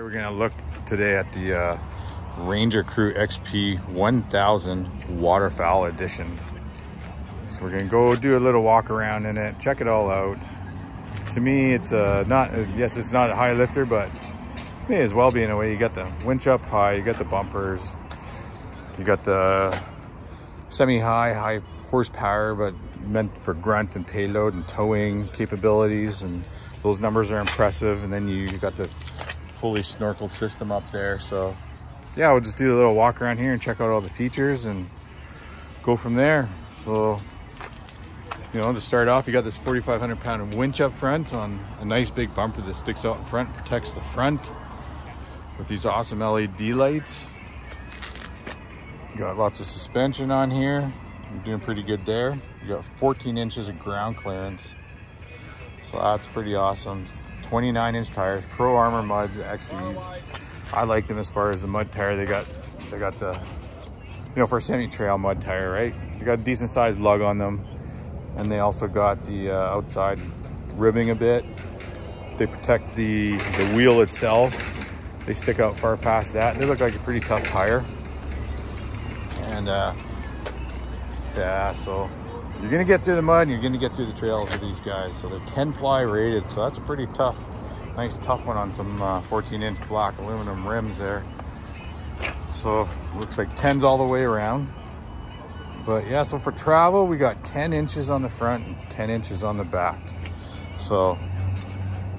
Here we're gonna look today at the Ranger Crew XP 1000 Waterfowl edition. So we're gonna go do a little walk around in it, check it all out. To me, it's yes, it's not a high lifter, but may as well be in a way. You got the winch up high, you got the bumpers, you got the high horsepower, but meant for grunt and payload and towing capabilities, and those numbers are impressive. And then you got the fully snorkeled system up there. So yeah, we'll just do a little walk around here and check out all the features and go from there. So, you know, to start off, you got this 4,500 pound winch up front on a nice big bumper that sticks out in front, protects the front with these awesome LED lights. You got lots of suspension on here. You're doing pretty good there. You got 14 inches of ground clearance, so that's pretty awesome. 29-inch tires, Pro Armor Muds XEs. I like them as far as the mud tire. They got the, you know, for a semi-trail mud tire, right? They got a decent sized lug on them, and they also got the outside ribbing a bit. They protect the wheel itself. They stick out far past that. They look like a pretty tough tire. And yeah, so you're gonna get through the mud and you're gonna get through the trails with these guys. So they're 10 ply rated, so that's a pretty tough, nice tough one on some 14-inch black aluminum rims there. So looks like 10s all the way around. But yeah, so for travel, we got 10 inches on the front and 10 inches on the back. So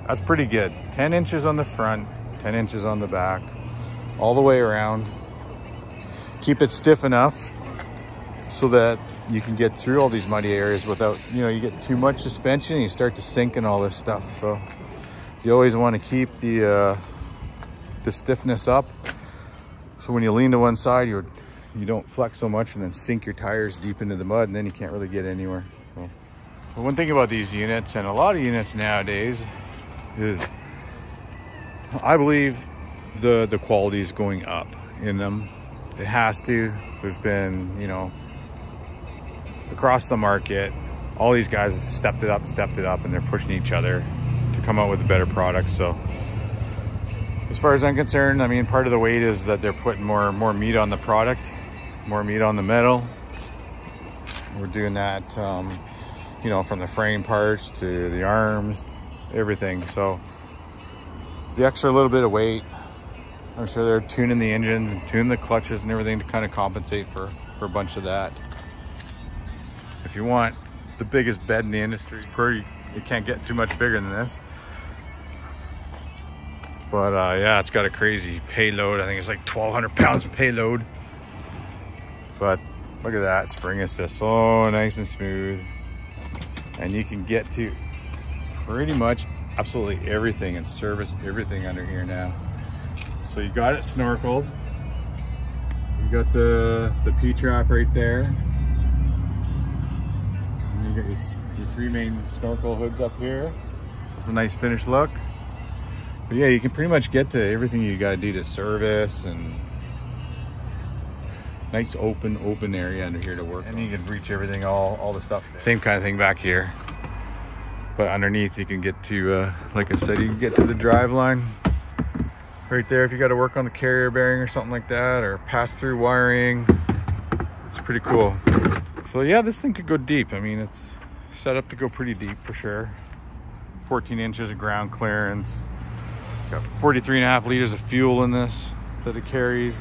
that's pretty good. 10 inches on the front, 10 inches on the back, all the way around. Keep it stiff enough so that you can get through all these muddy areas without, you know, you get too much suspension and you start to sink and all this stuff. So you always want to keep the stiffness up, so when you lean to one side, you don't flex so much and then sink your tires deep into the mud, and then you can't really get anywhere. So one thing about these units, and a lot of units nowadays, is I believe the quality is going up in them. It has to. There's been, you know, across the market, all these guys have stepped it up, and they're pushing each other to come out with a better product. So as far as I'm concerned, I mean, part of the weight is that they're putting more meat on the product, more meat on the metal. We're doing that, you know, from the frame parts to the arms, everything. So the extra little bit of weight, I'm sure they're tuning the engines and tuning the clutches and everything to kind of compensate for a bunch of that. If you want the biggest bed in the industry, it can't get too much bigger than this. But yeah, it's got a crazy payload. I think it's like 1,200 pounds of payload. But look at that spring assist, so nice and smooth. And you can get to pretty much absolutely everything and service everything under here now. So you got it snorkeled. You got the P-trap right there. And you got your three main snorkel hoods up here. So it's a nice finished look. But yeah, you can pretty much get to everything you gotta do to service, and nice open area under here to work. And you can reach everything, all the stuff. Same kind of thing back here. But underneath you can get to, like I said, you can get to the drive line right there if you got to work on the carrier bearing or something like that, or pass through wiring. It's pretty cool. So yeah, this thing could go deep. I mean, it's set up to go pretty deep for sure. 14 inches of ground clearance. Got 43.5 liters of fuel in this that it carries.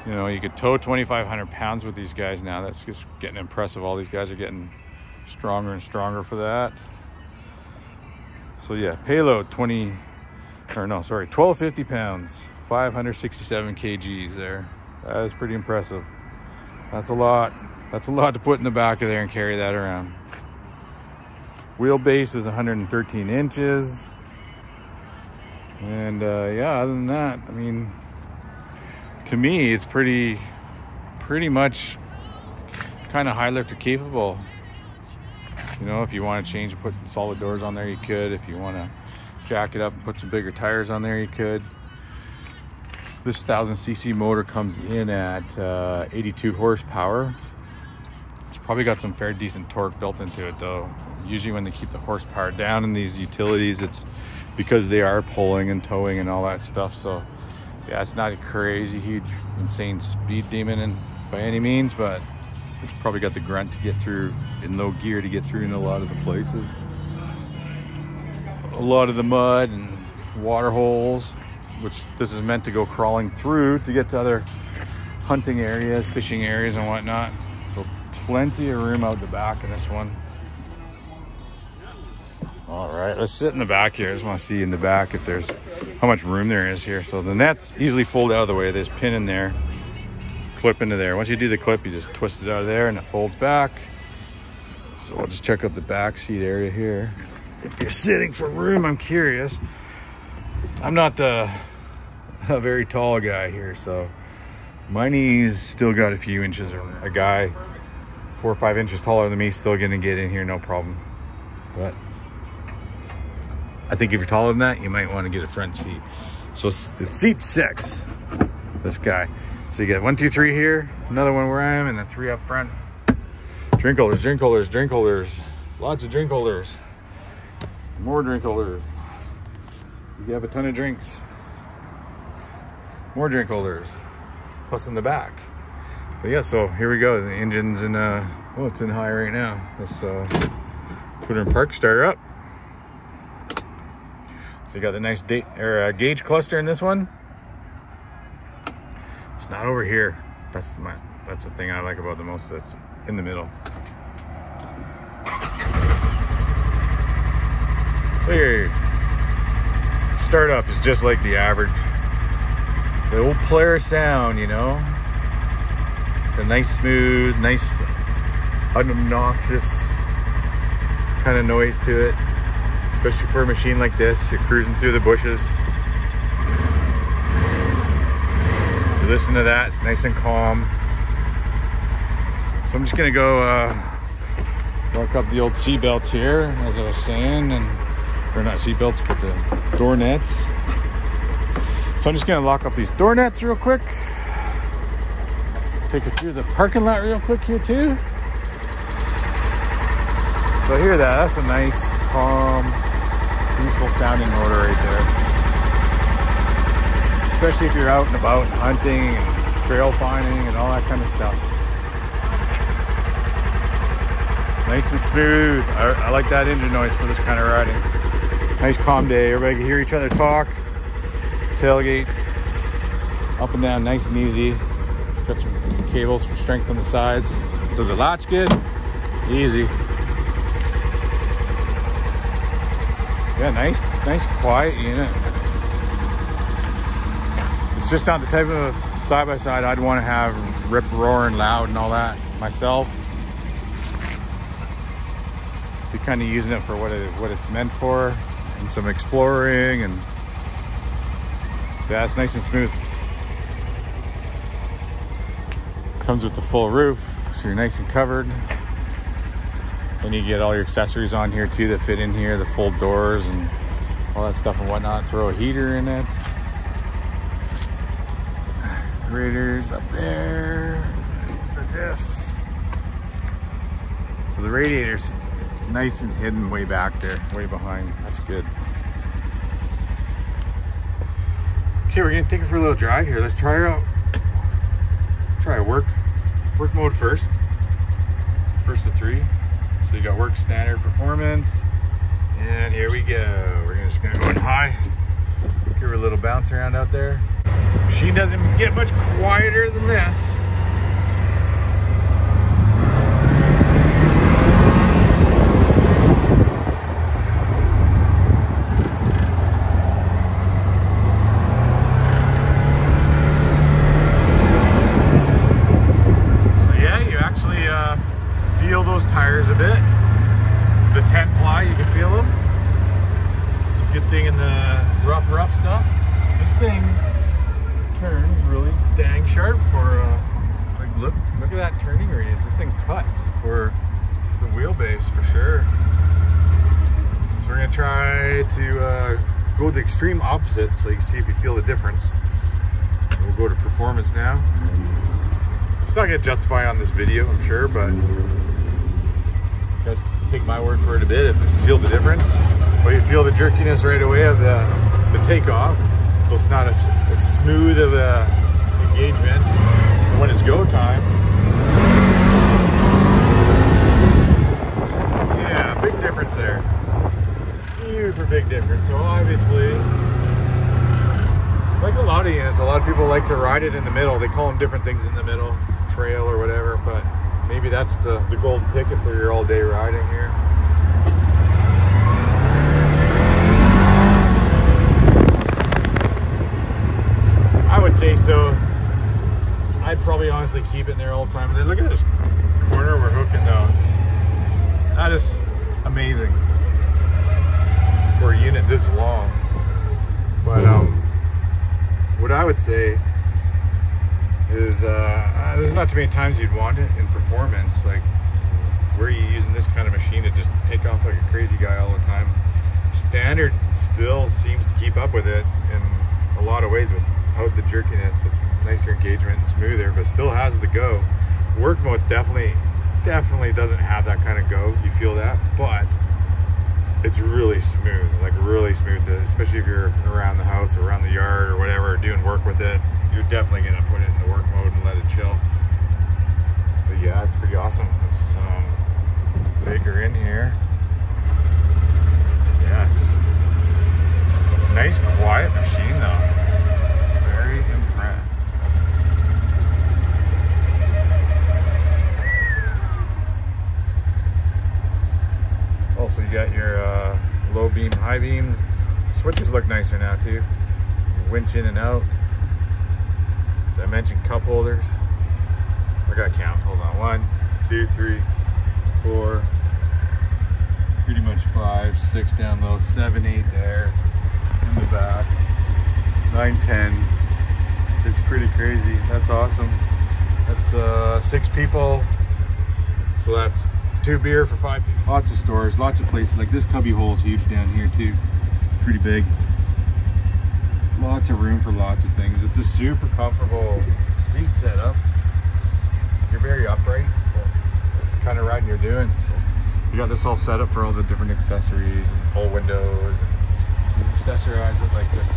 You know, you could tow 2,500 pounds with these guys now. That's just getting impressive. All these guys are getting stronger and stronger for that. So yeah, payload 1,250 pounds, 567 kgs there. That is pretty impressive. That's a lot. That's a lot to put in the back of there and carry that around. Wheelbase is 113 inches. And yeah, other than that, I mean, to me, it's pretty much kind of high lifter capable. You know, if you want to change and put solid doors on there, you could. If you want to jack it up and put some bigger tires on there, you could. This 1000cc motor comes in at 82 horsepower, which Probably got some fair decent torque built into it though. Usually when they keep the horsepower down in these utilities, it's because they are pulling and towing and all that stuff. So yeah, it's not a crazy huge insane speed demon by any means, but it's probably got the grunt to get through in low gear, to get through in a lot of the places, a lot of the mud and water holes, which this is meant to go crawling through to get to other hunting areas, fishing areas and whatnot. So plenty of room out the back in this one. All right, let's sit in the back here. I just want to see in the back if there's how much room there is here. So the net's easily fold out of the way. There's pin in there, clip into there. Once you do the clip, you just twist it out of there and it folds back. So I'll just check out the back seat area here. If you're sitting for room, I'm curious. I'm not a very tall guy here, so my knees still got a few inches. A guy 4 or 5 inches taller than me still gonna get in here, no problem. But I think if you're taller than that, you might want to get a front seat. So it's seat 6, this guy. So you get 1, 2, 3 here, another one where I am, and then 3 up front. Drink holders, drink holders, drink holders. Lots of drink holders. More drink holders. You have a ton of drinks. More drink holders. Plus in the back. But yeah, so here we go. The engine's in, oh, it's in high right now. Let's put it in park, start her up. So you got the nice gauge cluster in this one. It's not over here. That's the thing I like about the most. That's in the middle. Here, startup is just like the average. The old Polaris sound, you know. The nice, smooth, nice, obnoxious kind of noise to it. Especially for a machine like this, you're cruising through the bushes. You listen to that, it's nice and calm. So I'm just gonna go lock up the old seat belts here, as I was saying, or not seat belts, but the door nets. So I'm just gonna lock up these door nets real quick. Take you through the parking lot real quick here too. So I hear that, that's a nice, calm, peaceful sounding motor right there. Especially if you're out and about hunting and trail finding and all that kind of stuff. Nice and smooth. I like that engine noise for this kind of riding. Nice calm day. Everybody can hear each other talk. Tailgate. Up and down, nice and easy. Got some cables for strength on the sides. Does it latch good? Easy. Yeah, nice quiet unit. It's just not the type of side-by-side I'd want to have rip roaring loud and all that myself. Be kind of using it for what it's meant for, and some exploring, and yeah, it's nice and smooth. Comes with the full roof, so you're nice and covered. And you get all your accessories on here too that fit in here, the full doors and all that stuff and whatnot. Throw a heater in it. Radiators up there. The diff. So the radiator's nice and hidden way back there, way behind. That's good. Okay, we're gonna take it for a little drive here. Let's try her out. Try work mode first. First of 3. So you got work, standard, performance, and here we go. We're just gonna go in high. Give her a little bounce around out there. She doesn't get much quieter than this. Feel those tires a bit. The 10 ply, you can feel them. It's a good thing in the rough stuff. This thing turns really dang sharp for like look at that turning radius. This thing cuts for the wheelbase for sure. So we're gonna try to go the extreme opposite so you can see if you feel the difference. We'll go to performance now. It's not gonna justify on this video, I'm sure, but guys take my word for it a bit if you feel the difference. But you feel the jerkiness right away of the takeoff. So it's not as smooth of a engagement. And when it's go time, yeah, big difference there. Super big difference. So obviously, like a lot of units, a lot of people like to ride it in the middle. They call them different things in the middle, trail or whatever, but maybe that's the golden ticket for your all-day riding here. I would say so. I'd probably honestly keep it in there all the time. But look at this corner we're hooking now. That is amazing for a unit this long. But what I would say is there's not too many times you'd want it in performance. Like, where are you using this kind of machine to just take off like a crazy guy all the time? Standard still seems to keep up with it in a lot of ways without the jerkiness. It's nicer engagement and smoother, but still has the go. Work mode definitely doesn't have that kind of go. You feel that, but it's really smooth, like really smooth, especially if you're around the house or around the yard or whatever, doing work with it. You're definitely gonna put it in the work mode and let it chill. But yeah, it's pretty awesome. Let's take her in here. Yeah, it's just a nice quiet machine though. Very impressed. Also, you got your low beam, high beam. Switches look nicer now too. Your winch in and out. Dimension cup holders. I got count. Hold on. 1, 2, 3, 4. Pretty much 5, 6 down low. 7, 8 there in the back. 9, 10. It's pretty crazy. That's awesome. That's 6 people. So that's 2 beer for 5 people. Lots of stores, lots of places. Like this cubby hole is huge down here too. Pretty big. Lots of room for lots of things. It's a super comfortable seat setup. You're very upright, but that's the kind of riding you're doing. So you got this all set up for all the different accessories and whole windows, and you accessorize it like this.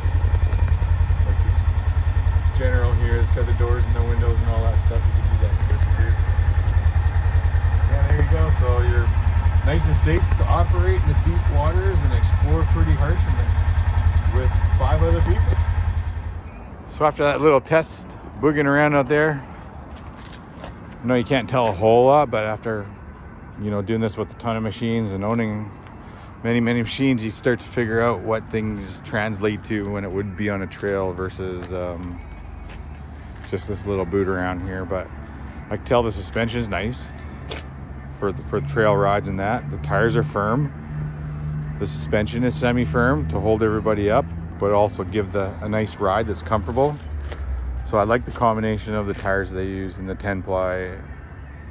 Like this general here. It's got the doors and the windows and all that stuff. You can do that to this too. Yeah, there you go. So you're nice and safe to operate in the deep waters and explore pretty harshness with 5 other people. So after that little test boogieing around out there, I know you can't tell a whole lot, but after, you know, doing this with a ton of machines and owning many machines, you start to figure out what things translate to when it would be on a trail versus just this little boot around here. But I can tell the suspension is nice for trail rides and that. The tires are firm. The suspension is semi-firm to hold everybody up, but also give a nice ride that's comfortable. So I like the combination of the tires they use and the 10-ply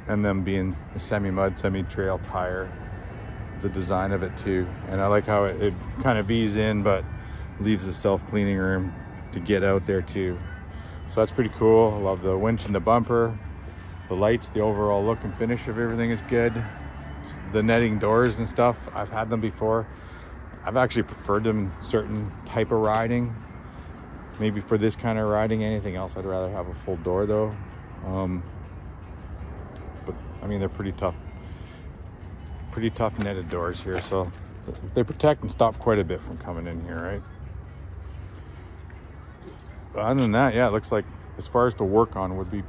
and them being a semi-mud, semi-trail tire. The design of it too. And I like how it kind of V's in, but leaves the self-cleaning room to get out there too. So that's pretty cool. I love the winch and the bumper. The lights, the overall look and finish of everything is good. The netting doors and stuff, I've had them before. I've actually preferred them in certain type of riding. Maybe for this kind of riding, anything else, I'd rather have a full door though. But I mean, they're pretty tough netted doors here. So they protect and stop quite a bit from coming in here, right? But other than that, yeah, it looks like as far as to work on would be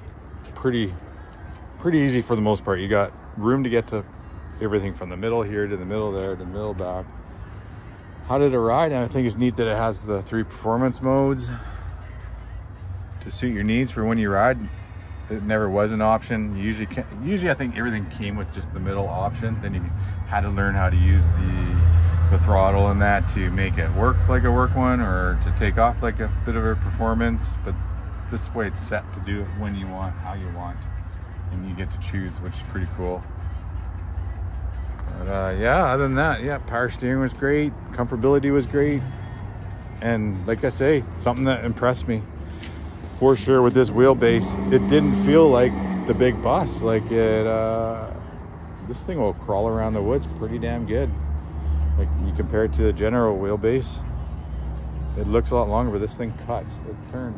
pretty easy for the most part. You got room to get to everything from the middle here to the middle there to the middle back. How did it ride? And I think it's neat that it has the 3 performance modes to suit your needs for when you ride. It never was an option. Usually I think everything came with just the middle option. Then you had to learn how to use the throttle and that to make it work like a work one, or to take off like a bit of a performance. But this way it's set to do it when you want, how you want, and you get to choose, which is pretty cool. But yeah, other than that, yeah, power steering was great, comfortability was great, and like I say, something that impressed me for sure with this wheelbase, it didn't feel like the big bus. Like it this thing will crawl around the woods pretty damn good. Like, you compare it to the general wheelbase, it looks a lot longer, but this thing cuts, it turns.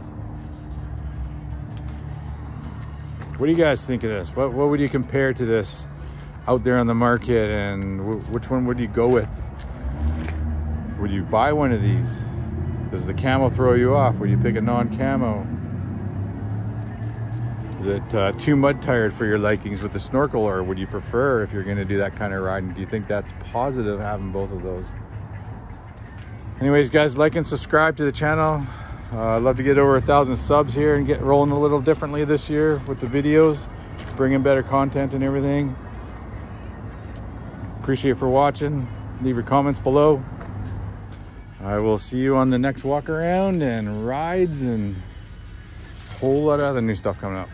What do you guys think of this? What would you compare to this out there on the market, and which one would you go with? Would you buy one of these? Does the camo throw you off? Would you pick a non-camo? Is it too mud tired for your likings with the snorkel, or would you prefer, if you're going to do that kind of riding, do you think that's positive having both of those? Anyways, guys, like and subscribe to the channel. I'd love to get over 1,000 subs here and get rolling a little differently this year with the videos, bringing better content and everything. Appreciate it for watching. Leave your comments below. I will see you on the next walk around and rides and a whole lot of other new stuff coming up.